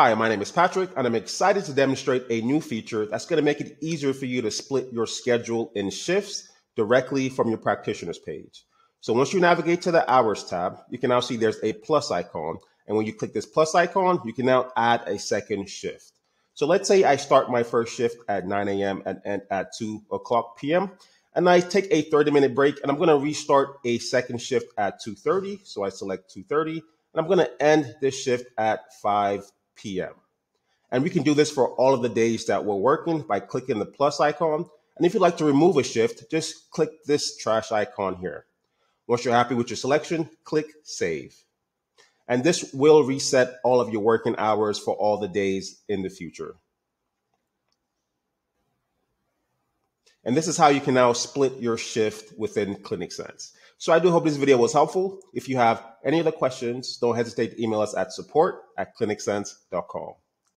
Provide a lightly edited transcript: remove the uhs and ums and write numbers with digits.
Hi, my name is Patrick, and I'm excited to demonstrate a new feature that's going to make it easier for you to split your schedule in shifts directly from your practitioner's page. So once you navigate to the Hours tab, you can now see there's a plus icon. And when you click this plus icon, you can now add a second shift. So let's say I start my first shift at 9 a.m. and end at 2 o'clock p.m. And I take a 30-minute break, and I'm going to restart a second shift at 2:30. So I select 2:30, and I'm going to end this shift at 5 p.m. And we can do this for all of the days that we're working by clicking the plus icon. And if you'd like to remove a shift, just click this trash icon here. Once you're happy with your selection, click Save. And this will reset all of your working hours for all the days in the future. And this is how you can now split your shift within ClinicSense. So I do hope this video was helpful. If you have any other questions, don't hesitate to email us at support@clinicsense.com.